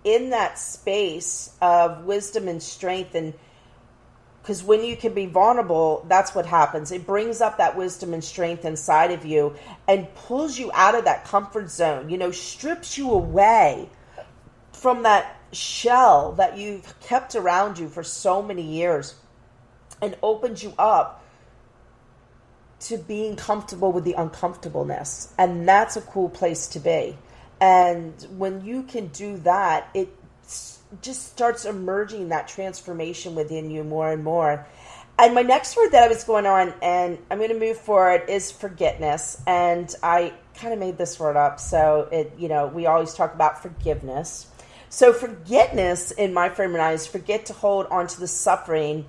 [SPEAKER 2] in that space of wisdom and strength. And because when you can be vulnerable, that's what happens. It brings up that wisdom and strength inside of you and pulls you out of that comfort zone, strips you away from that shell that you've kept around you for so many years and opens you up to being comfortable with the uncomfortableness. And that's a cool place to be. And when you can do that, it just starts emerging that transformation within you more and more. And my next word that I was going on, and I'm going to move forward, is forgetness. And I kind of made this word up. So we always talk about forgiveness. So forgiveness, in my frame of mind, is forget to hold on to the suffering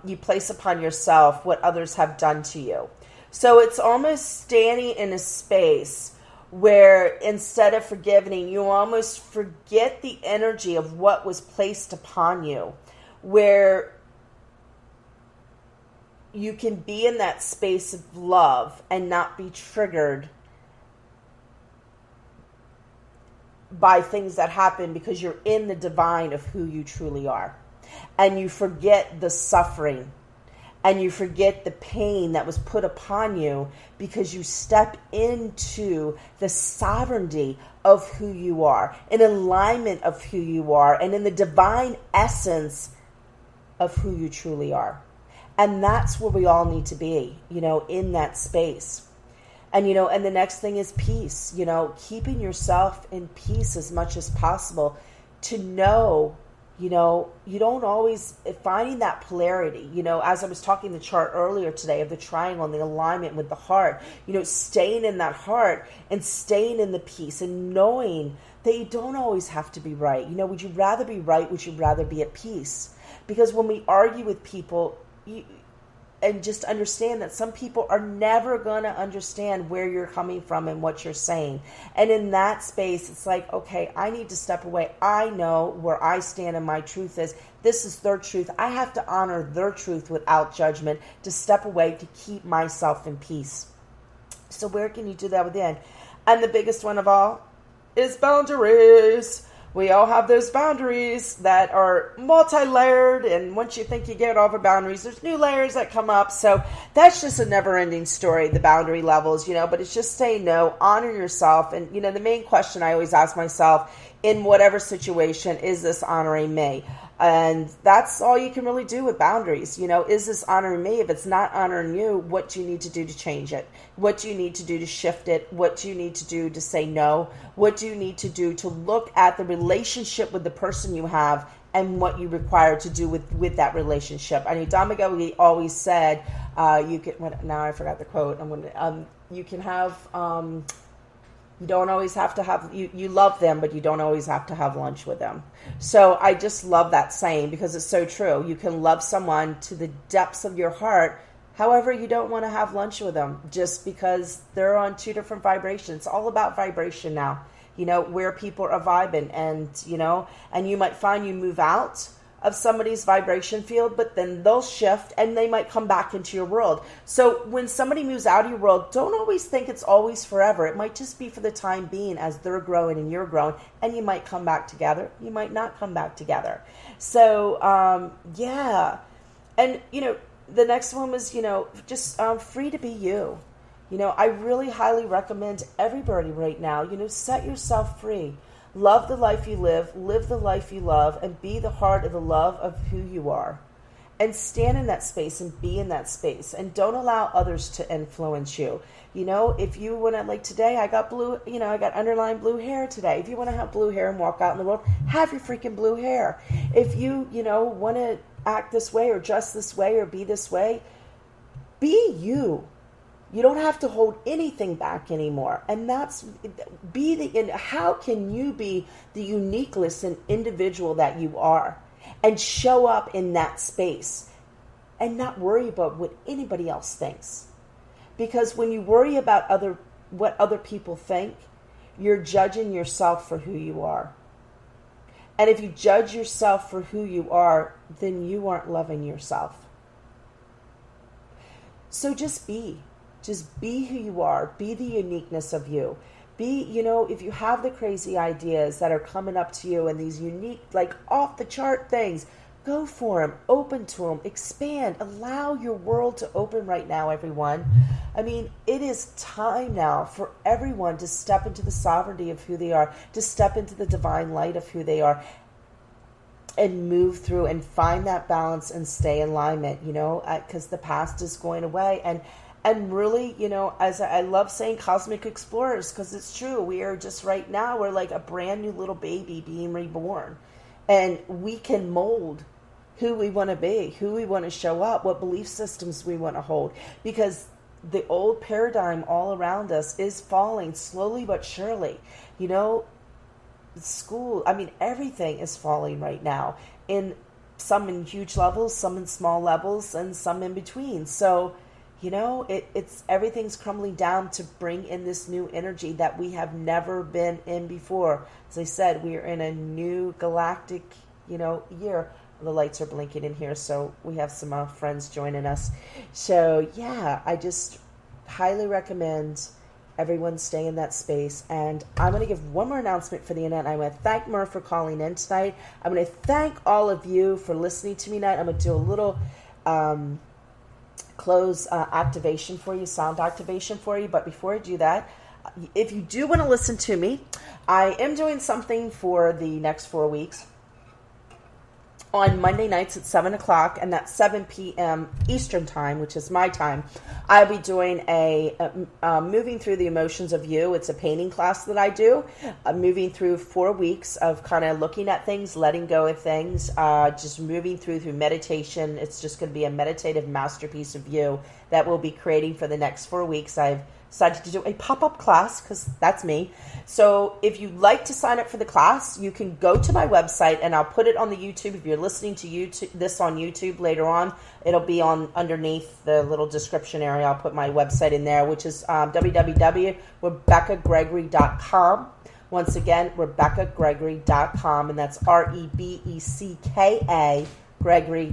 [SPEAKER 2] you place upon yourself, what others have done to you. So it's almost standing in a space where instead of forgiving, you almost forget the energy of what was placed upon you, where you can be in that space of love and not be triggered by things that happen, because you're in the divine of who you truly are. And you forget the suffering and you forget the pain that was put upon you, because you step into the sovereignty of who you are, in alignment of who you are, and in the divine essence of who you truly are. And that's where we all need to be, in that space. And, and the next thing is peace, keeping yourself in peace as much as possible, to know, you don't always, finding that polarity, as I was talking the chart earlier today of the triangle and the alignment with the heart, staying in that heart and staying in the peace and knowing that you don't always have to be right. Would you rather be right? Would you rather be at peace? Because when we argue with people, and just understand that some people are never going to understand where you're coming from and what you're saying. And in that space, it's like, okay, I need to step away. I know where I stand and my truth is. This is their truth. I have to honor their truth without judgment, to step away, to keep myself in peace. So where can you do that within? And the biggest one of all is boundaries. We all have those boundaries that are multi-layered, and once you think you get all the boundaries, there's new layers that come up. So that's just a never-ending story, the boundary levels, but it's just saying no, honor yourself. And, the main question I always ask myself in whatever situation, is this honoring me? And that's all you can really do with boundaries. Is this honoring me? If it's not honoring you, what do you need to do to change it? What do you need to do to shift it? What do you need to do to say no? What do you need to do to look at the relationship with the person you have and what you require to do with that relationship? I mean, Rebecka always said, now I forgot the quote. You can have, You don't always have to have, you love them, but you don't always have to have lunch with them. So I just love that saying because it's so true. You can love someone to the depths of your heart. However, you don't want to have lunch with them just because they're on two different vibrations. It's all about vibration now, where people are vibing and you might find you move out of somebody's vibration field, but then they'll shift and they might come back into your world. So when somebody moves out of your world, don't always think it's always forever. It might just be for the time being as they're growing and you're growing, and you might come back together. You might not come back together. So, yeah. And, the next one was, just free to be you. I really highly recommend everybody right now, set yourself free. Love the life you live the life you love, and be the heart of the love of who you are. And stand in that space and be in that space. And don't allow others to influence you. If you want to, like today, I got blue, I got underlined blue hair today. If you want to have blue hair and walk out in the world, have your freaking blue hair. If you, want to act this way or dress this way or be this way, be you. You don't have to hold anything back anymore. And how can you be the uniqueness and individual that you are and show up in that space and not worry about what anybody else thinks? Because when you worry about what other people think, you're judging yourself for who you are. And if you judge yourself for who you are, then you aren't loving yourself. So just be. Just be who you are. Be the uniqueness of you. Be, if you have the crazy ideas that are coming up to you and these unique, like off the chart things, go for them. Open to them. Expand. Allow your world to open right now, everyone. I mean, it is time now for everyone to step into the sovereignty of who they are, to step into the divine light of who they are, and move through and find that balance and stay in alignment, because the past is going away. And really, as I love saying cosmic explorers, because it's true. We are just right now, we're like a brand new little baby being reborn. And we can mold who we want to be, who we want to show up, what belief systems we want to hold. Because the old paradigm all around us is falling slowly but surely. School, everything is falling right now. Some in huge levels, some in small levels, and some in between. So, it's everything's crumbling down to bring in this new energy that we have never been in before. As I said, we are in a new galactic, year. The lights are blinking in here, so we have some friends joining us. So, yeah, I just highly recommend everyone stay in that space. And I'm going to give one more announcement for the internet. I want to thank Murph for calling in tonight. I'm going to thank all of you for listening to me tonight. I'm going to do a little close activation for you, sound activation for you. But before I do that, if you do want to listen to me, I am doing something for the next 4 weeks. On Monday nights at 7 o'clock, and that's 7 p.m. Eastern time, which is my time, I'll be doing a Moving Through the Emotions of You. It's a painting class that I do, moving through 4 weeks of kind of looking at things, letting go of things, just moving through meditation. It's just going to be a meditative masterpiece of you that we'll be creating for the next 4 weeks. I've decided to do a pop-up class because that's me. So if you'd like to sign up for the class, you can go to my website, and I'll put it on the YouTube. If you're listening to this on YouTube later on, it'll be on underneath the little description area. I'll put my website in there, which is www.RebeckaGregory.com. Once again, RebeckaGregory.com, and that's REBECKA, Gregory,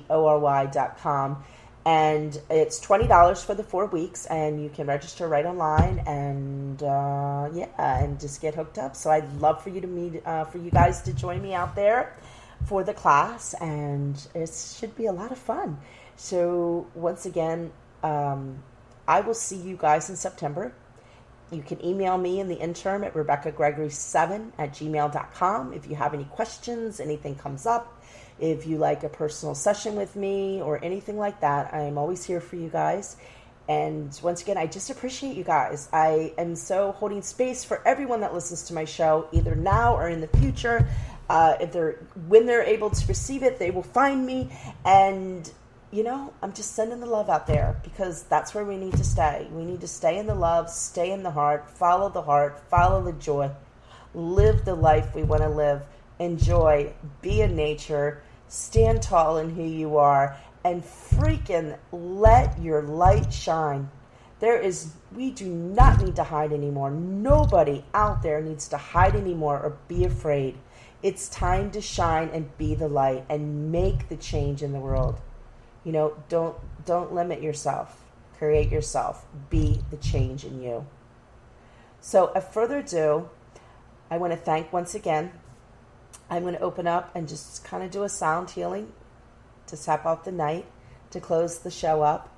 [SPEAKER 2] GREGORY.com. And it's $20 for the 4 weeks, and you can register right online, and and just get hooked up. So I'd love for you guys to join me out there for the class, and it should be a lot of fun. So once again, I will see you guys in September. You can email me in the interim at RebeckaGregory7@gmail.com if you have any questions, anything comes up. If you like a personal session with me or anything like that, I am always here for you guys. And once again, I just appreciate you guys. I am so holding space for everyone that listens to my show, either now or in the future. When they're able to receive it, they will find me. And I'm just sending the love out there because that's where we need to stay. We need to stay in the love, stay in the heart, follow the joy, live the life we want to live, enjoy, be in nature, stand tall in who you are, and freaking let your light shine. We do not need to hide anymore. Nobody out there needs to hide anymore or be afraid. It's time to shine and be the light and make the change in the world. Don't limit yourself. Create yourself. Be the change in you. So, without further ado, I want to thank once again. I'm going to open up and just kind of do a sound healing to sap out the night, to close the show up.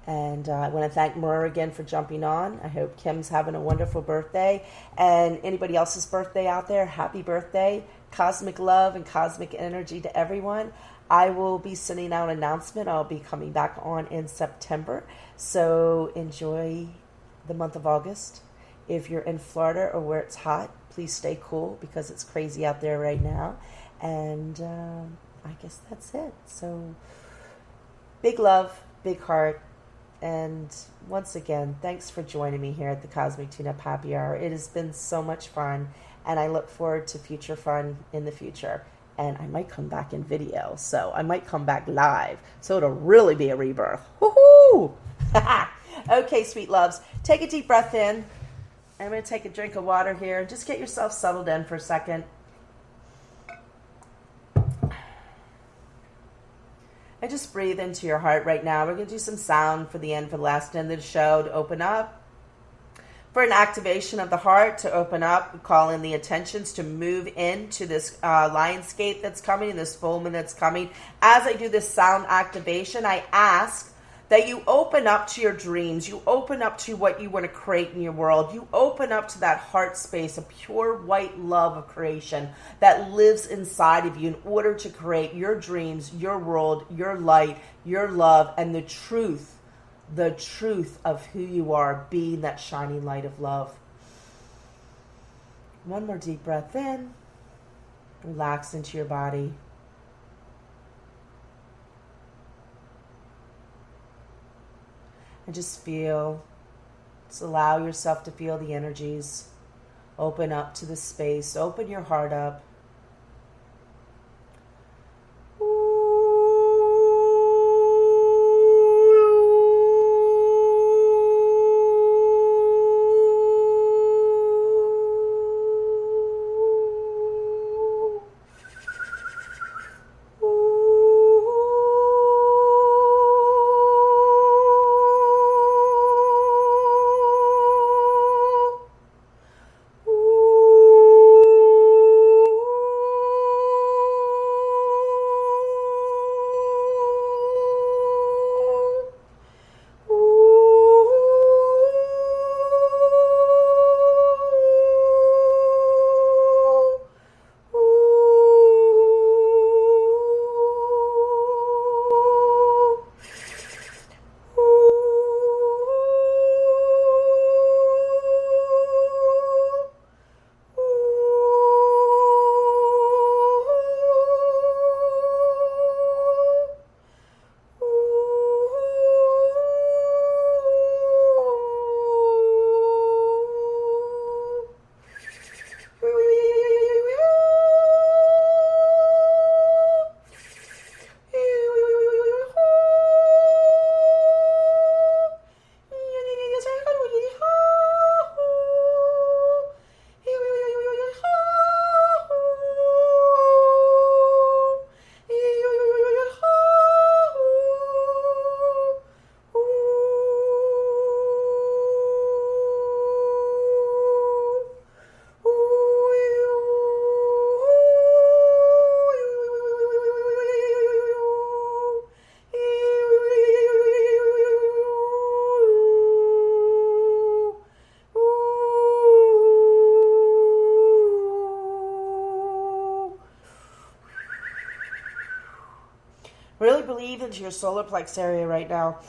[SPEAKER 2] And I want to thank Murr again for jumping on. I hope Kim's having a wonderful birthday. And anybody else's birthday out there, happy birthday. Cosmic love and cosmic energy to everyone. I will be sending out an announcement. I'll be coming back on in September. So enjoy the month of August. If you're in Florida or where it's hot, please stay cool because it's crazy out there right now. And I guess that's it. So big love, big heart. And once again, thanks for joining me here at the Cosmic Tune-Up Happy Hour. It has been so much fun, and I look forward to future fun in the future. And I might come back in video, so I might come back live, so it'll really be a rebirth. Woohoo! Okay, sweet loves, take a deep breath in. I'm going to take a drink of water here. Just get yourself settled in for a second. And just breathe into your heart right now. We're going to do some sound for the last end of the show to open up. For an activation of the heart to open up, we call in the attentions to move into this lionscape that's coming, this full moon that's coming. As I do this sound activation, I ask that you open up to your dreams. You open up to what you want to create in your world. You open up to that heart space, a pure white love of creation that lives inside of you in order to create your dreams, your world, your light, your love, and the truth of who you are, being that shining light of love. One more deep breath in. Relax into your body. And just allow yourself to feel the energies. Open up to the space. Open your heart up. Really breathe into your solar plex area right now.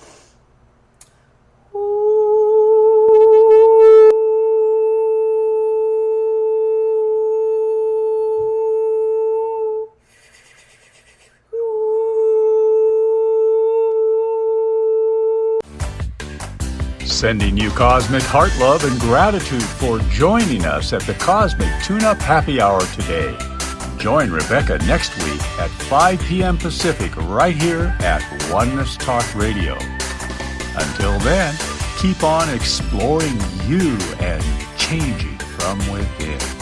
[SPEAKER 1] Sending you cosmic heart love and gratitude for joining us at the Cosmic Tune-Up Happy Hour today. Join Rebecca next week at 5 p.m. Pacific right here at Oneness Talk Radio. Until then, keep on exploring you and changing from within.